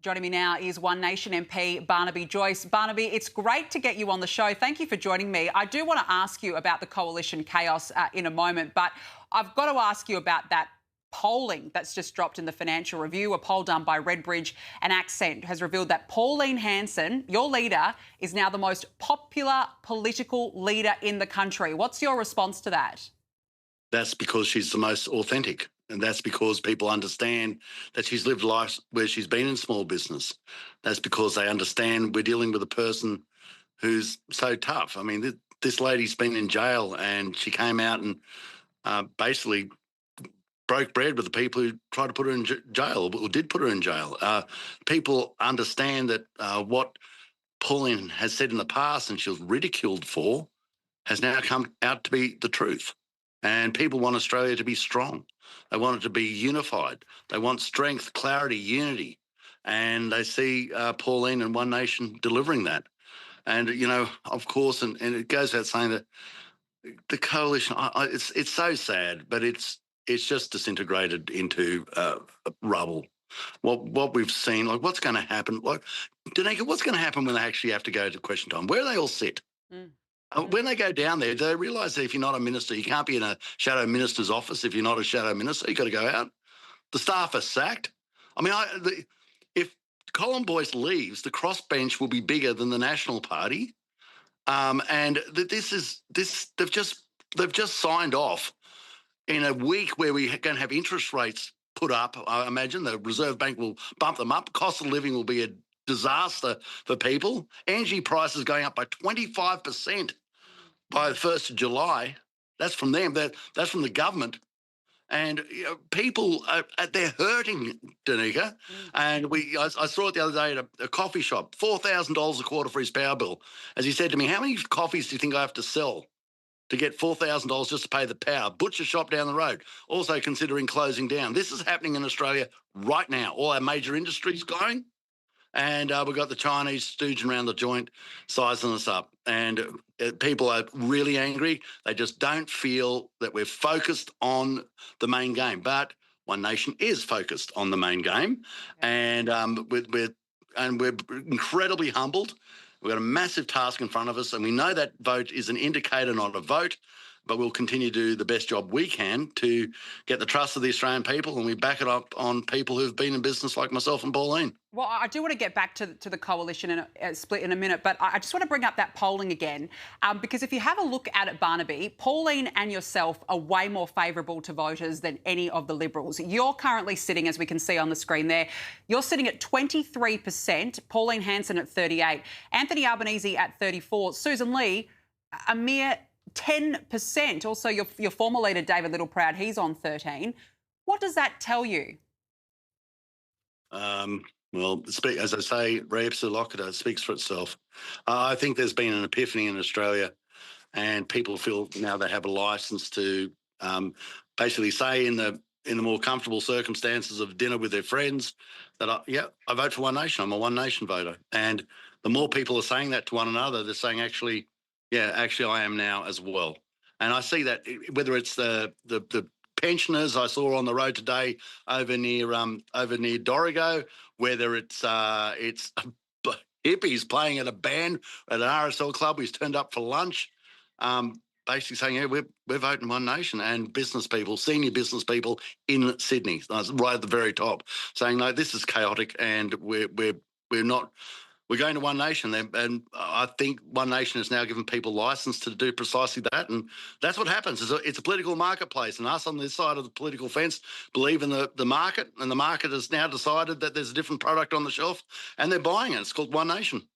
Joining me now is One Nation MP Barnaby Joyce. Barnaby, it's great to get you on the show. Thank you for joining me. I do want to ask you about the coalition chaos in a moment, but I've got to ask you about that polling that's just dropped in the Financial Review. A poll done by Redbridge and Accent has revealed that Pauline Hanson, your leader, is now the most popular political leader in the country. What's your response to that? That's because she's the most authentic. And that's because people understand that she's lived life where she's been in small business. That's because they understand we're dealing with a person who's so tough. I mean, this lady's been in jail and she came out and basically broke bread with the people who tried to put her in jail or did put her in jail. People understand that what Pauline has said in the past and she was ridiculed for has now come out to be the truth. And people want Australia to be strong. They want it to be unified. They want strength, clarity, unity. And they see Pauline and One Nation delivering that. And, you know, of course, and it goes without saying that the coalition, it's so sad, but it's just disintegrated into rubble. What we've seen, like what's going to happen? Like, Danica, what's going to happen when they actually have to go to question time? Where do they all sit? When they go down there, do they realise that if you're not a minister, you can't be in a shadow minister's office if you're not a shadow minister? You've got to go out. The staff are sacked. I mean, if Colin Boyce leaves, the crossbench will be bigger than the National Party. And they've just signed off in a week where we're going to have interest rates put up. I imagine the Reserve Bank will bump them up. Cost of living will be a disaster for people. Energy prices going up by 25% by the 1st of July. That's from them. That's from the government. And you know, people, they're hurting, Danica. And I saw it the other day at a coffee shop, $4,000 a quarter for his power bill. As he said to me, how many coffees do you think I have to sell to get $4,000 just to pay the power? Butcher shop down the road, also considering closing down. This is happening in Australia right now. All our major industries going. And we've got the Chinese stooging around the joint, sizing us up. And people are really angry. They just don't feel that we're focused on the main game. But One Nation is focused on the main game. And we're incredibly humbled. We've got a massive task in front of us. And we know that vote is an indicator, not a vote. But we'll continue to do the best job we can to get the trust of the Australian people, and we back it up on people who've been in business like myself and Pauline. Well, I do want to get back to the coalition and split in a minute, but I just want to bring up that polling again, because if you have a look at it, Barnaby, Pauline and yourself are way more favourable to voters than any of the Liberals. You're currently sitting, as we can see on the screen there, you're sitting at 23%, Pauline Hanson at 38%, Anthony Albanese at 34%, Susan Lee, a mere 10%. Also, your former leader, David Littleproud, he's on 13%. What does that tell you? Well, as I say, re ipsa loquitur, it speaks for itself. I think there's been an epiphany in Australia, and people feel now they have a licence to basically say in the more comfortable circumstances of dinner with their friends that, I vote for One Nation. I'm a One Nation voter. And the more people are saying that to one another, they're saying, actually, I am now as well. And I see that whether it's the pensioners I saw on the road today over near Dorrigo, whether it's hippies playing at a band at an RSL club who's turned up for lunch, basically saying, we're voting One Nation, and business people, senior business people in Sydney, right at the very top, saying, no, this is chaotic and we're not. We're going to One Nation, and I think One Nation has now given people licence to do precisely that, and that's what happens. It's a political marketplace, and us on this side of the political fence believe in the market, and the market has now decided that there's a different product on the shelf, and they're buying it. It's called One Nation.